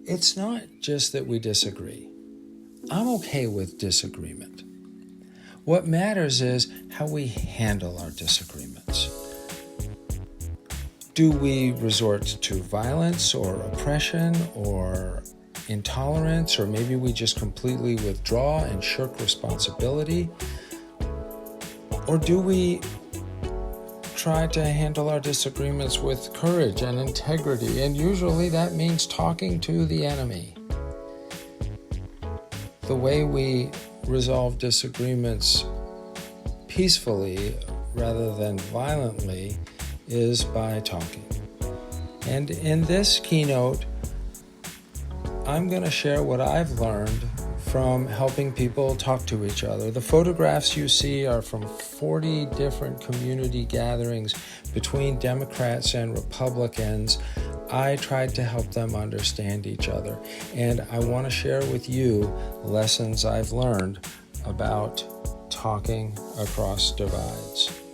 it's not just that we disagree. I'm okay with disagreement. What matters is how we handle our disagreements. Do we resort to violence or oppression or intolerance, or maybe we just completely withdraw and shirk responsibility? Or do we try to handle our disagreements with courage and integrity? And usually that means talking to the enemy. The way we resolve disagreements peacefully rather than violently is by talking. And in this keynote, I'm going to share what I've learned from helping people talk to each other. The photographs you see are from 40 different community gatherings between Democrats and Republicans. I tried to help them understand each other, and I want to share with you lessons I've learned about talking across divides.